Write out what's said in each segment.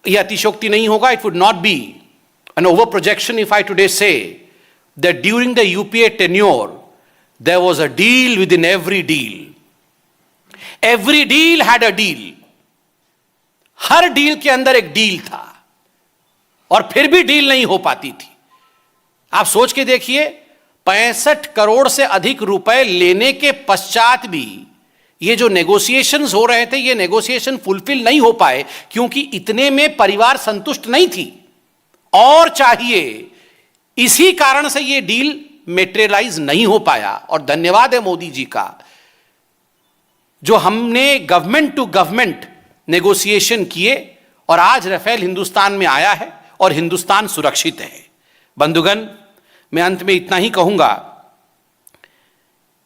यह अतिशयोक्ति नहीं होगा, it would not be an over projection if I today say that during the UPA tenure there was a deal within every deal. Every deal had a deal. Her deal के अंदर एक deal था और फिर भी deal नहीं हो पाती थी. आप सोच के देखिए, 65 करोड़ से अधिक रुपए लेने के पश्चात भी ये जो नेगोशिएशंस हो रहे थे, ये नेगोशिएशन फुलफिल नहीं हो पाए क्योंकि इतने में परिवार संतुष्ट नहीं थी और चाहिए. इसी कारण से ये डील मेटेरियलाइज नहीं हो पाया. और धन्यवाद है मोदी जी का, जो हमने गवर्नमेंट टू गवर्नमेंट नेगोशिएशन किए और आज राफेल हिंदुस्तान में आया है और हिंदुस्तान सुरक्षित है. बंधुगण, मैं अंत में इतना ही कहूंगा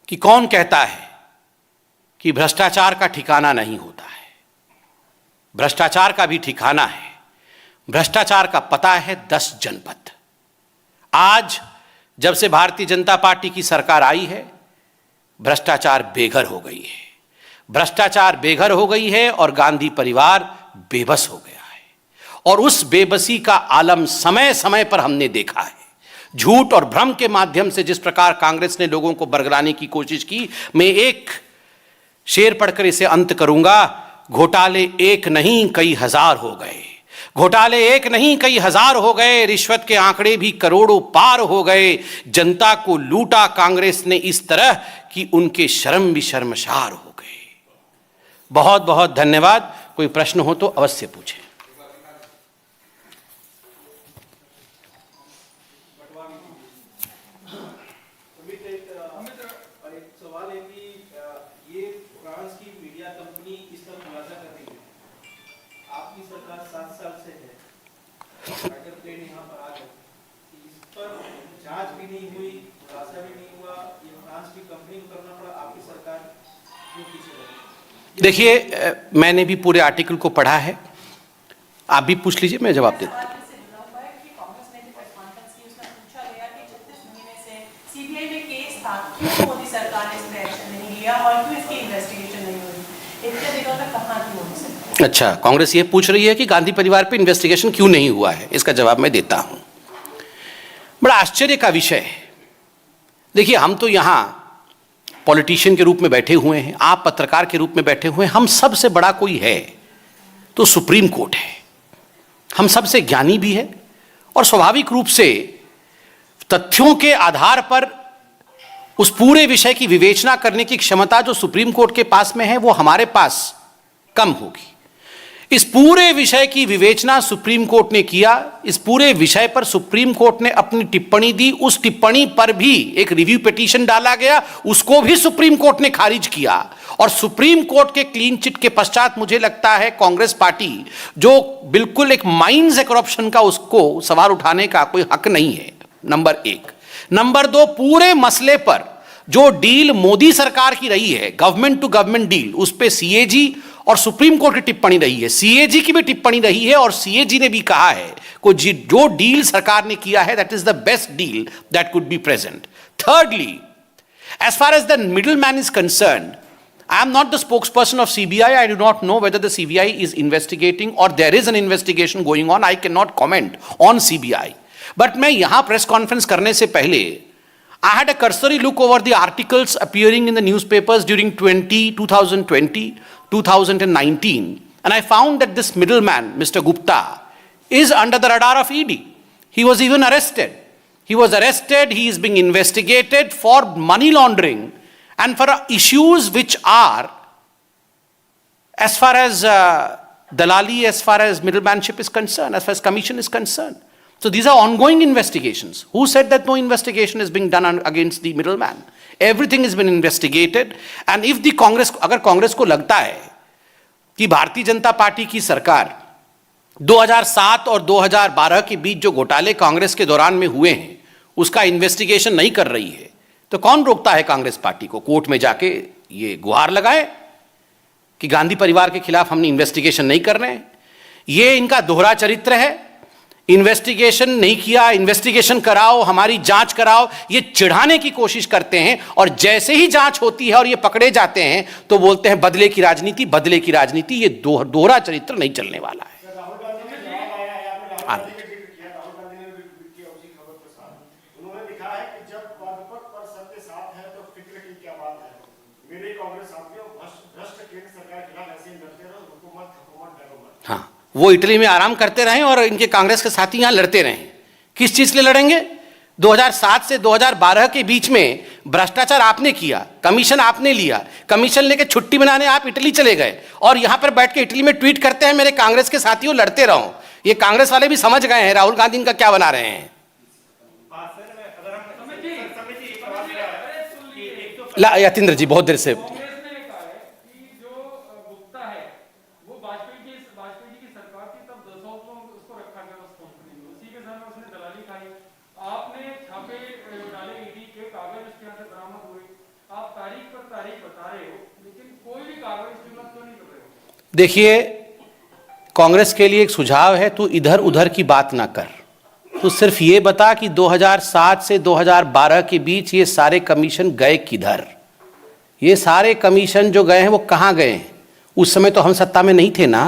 कि कौन कहता है कि भ्रष्टाचार का ठिकाना नहीं होता है. भ्रष्टाचार का भी ठिकाना है. भ्रष्टाचार का पता है 10 जनपद. आज जब से भारतीय जनता पार्टी की सरकार आई है, भ्रष्टाचार बेघर हो गई है. भ्रष्टाचार बेघर हो गई है और गांधी परिवार बेबस हो गया है. और उस बेबसी का आलम समय समय पर हमने देखा है. झूठ और भ्रम के माध्यम से जिस प्रकार कांग्रेस ने लोगों को बरगलाने की कोशिश की, मैं एक शेर पढ़कर इसे अंत करूंगा. घोटाले एक नहीं कई हजार हो गए. घोटाले एक नहीं कई हजार हो गए. रिश्वत के आंकड़े भी करोड़ों पार हो गए. जनता को लूटा कांग्रेस ने इस तरह कि उनके शर्म भी शर्मसार हो गए. बहुत बहुत धन्यवाद. कोई प्रश्न हो तो अवश्य पूछें. सवाल है कि ये फ्रांस की मीडिया कंपनी इसका खुलासा कर रही है. आपकी सरकार 7 साल से है, फाइटर प्लेन यहाँ पर आ गए, इस पर जांच भी नहीं हुई, खुलासा भी नहीं हुआ. ये फ्रांस की कंपनी को करना पड़ा, आपकी सरकार क्यों पीछे रही? देखिए, मैंने भी पूरे आर्टिकल को पढ़ा है. आप भी पूछ लीजिए, मैं जवाब देता हूं. मोदी सरकार ने इस पे एक्शन नहीं लिया और क्यों इसकी इन्वेस्टिगेशन नहीं हुई? इतने दिनों तक कहां थी मोदी सरकार? अच्छा, कांग्रेस ये पूछ रही है कि गांधी परिवार पे इन्वेस्टिगेशन क्यों नहीं हुआ है. इसका जवाब मैं देता हूं. बड़ा आश्चर्य का विषय है. देखिए, हम तो यहां पॉलिटिशियन के रूप में बैठे हुए हैं, आप पत्रकार के रूप में बैठे हुए हैं. हम सबसे बड़ा कोई है तो सुप्रीम कोर्ट है. हम सबसे ज्ञानी भी है और स्वाभाविक रूप से तथ्यों के आधार पर उस पूरे विषय की विवेचना करने की क्षमता जो सुप्रीम कोर्ट के पास में है, वो हमारे पास कम होगी. इस पूरे विषय की विवेचना सुप्रीम कोर्ट ने किया. इस पूरे विषय पर सुप्रीम कोर्ट ने अपनी टिप्पणी दी. उस टिप्पणी पर भी एक रिव्यू पिटीशन डाला गया, उसको भी सुप्रीम कोर्ट ने खारिज किया. और सुप्रीम कोर्ट के क्लीन चिट के पश्चात मुझे लगता है कांग्रेस पार्टी, जो बिल्कुल एक माइंस है करप्शन का, उसको सवाल उठाने का कोई हक नहीं है. नंबर 1. नंबर 2, पूरे मसले पर जो डील मोदी सरकार की रही है, गवर्नमेंट टू गवर्नमेंट डील, उस पे सीएजी और सुप्रीम कोर्ट की टिप्पणी रही है. सीएजी की भी टिप्पणी रही है और सीएजी ने भी कहा है कि जो डील सरकार ने किया है, that is the best deal that could be present. Thirdly, as far as the middleman is concerned, I am not the spokesperson of CBI. I do not know whether the CBI is investigating or there is an investigation going on. I cannot comment on CBI. But मैं यहाँ press conference करने से पहले I had a cursory look over the articles appearing in the newspapers during 2020, 2019, and I found that this middleman, Mr. Gupta, is under the radar of ED. He was even arrested. He was arrested. He is being investigated for money laundering and for issues which are, as far as dalali, as far as middlemanship is concerned, as far as commission is concerned. So these are ongoing investigations. Who said that no investigation is being done against the middleman? Everything has been investigated. And if the Congress, अगर कांग्रेस को लगता है कि Bharatiya Janata party की सरकार 2007 और 2012 के बीच जो घोटाले कांग्रेस के दौरान में हुए हैं, उसका इन्वेस्टिगेशन नहीं कर रही है, तो कौन रोकता है कांग्रेस पार्टी को कोर्ट में जाके ये गुहार लगाए कि गांधी परिवार के खिलाफ हमने इन्वेस्टिगेशन नहीं कर रहे हैं? ये इनका दोहरा चरित्र है. इन्वेस्टिगेशन नहीं किया, इन्वेस्टिगेशन कराओ, हमारी जांच कराओ, ये चिढ़ाने की कोशिश करते हैं. और जैसे ही जांच होती है और ये पकड़े जाते हैं तो बोलते हैं बदले की राजनीति, बदले की राजनीति. ये दोहरा चरित्र नहीं चलने वाला है. आ रहा है। राहुल गांधी ने भी किया उसी खबर के साथ। उन्होंने लिखा है कि जब पद पर सत्य साथ है तो फिक्र की क्या बात है। मेरे कांग्रेस साथियों, भ्रष्ट केंद्र सरकार के खिलाफ ऐसे ही लड़ते रहो, हुकूमत डरो मत। हाँ, वो इटली में आराम करते रहें और इनके कांग्रेस के साथी यहाँ लड़ते रहें। किस चीज के लिए लड़ेंगे? 2007 से 2012 के बीच में भ्रष्टाचार आपने किया, कमीशन आपने लिया, कमीशन लेके छुट्टी बनाने आप इटली चले गए और यहां पर बैठ के इटली में ट्वीट करते हैं मेरे कांग्रेस के साथियों लड़ते रहो। ये कांग्रेस वाले भी समझ गए हैं राहुल गांधी इनका क्या बना रहे हैं। यतीन्द्र जी बहुत देर से कांग्रेस ने कहा है कि जो गुप्ता है वो वाजपेयी जी की सरकार थी, तब 200 लोग उसको रखा गया उस कंपनी में, उसी के साथ उसने दलाली खाई। आपने छापे डाले ईडी के, कागज उसके यहाँ से बरामद हुए, आप तारीख पर तारीख बता रहे हो लेकिन कोई भी कार्रवाई इस खिलाफ क्यों नहीं कर रहे हो? देखिए, कांग्रेस के लिए एक सुझाव है, तू इधर उधर की बात ना कर, तो सिर्फ ये बता कि 2007 से 2012 के बीच ये सारे कमीशन गए किधर? ये सारे कमीशन जो गए हैं वो कहाँ गए? उस समय तो हम सत्ता में नहीं थे ना,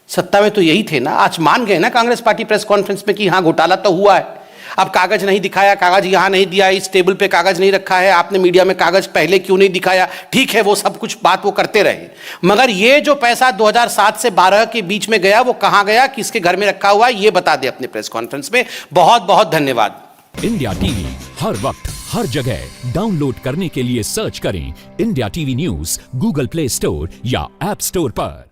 सत्ता में तो यही थे ना। आज मान गए ना कांग्रेस पार्टी प्रेस कॉन्फ्रेंस में कि हाँ घोटाला तो हुआ है। अब कागज नहीं दिखाया, कागज यहाँ नहीं दिया, इस टेबल पे कागज नहीं रखा है, आपने मीडिया में कागज पहले क्यों नहीं दिखाया? ठीक है, वो सब कुछ बात वो करते रहे, मगर ये जो पैसा 2007 से 12 के बीच में गया वो कहाँ गया, किसके घर में रखा हुआ है, ये बता दे अपने प्रेस कॉन्फ्रेंस में। बहुत बहुत धन्यवाद। इंडिया टीवी हर वक्त हर जगह डाउनलोड करने के लिए सर्च करें India TV news Google play store या ऐप स्टोर पर।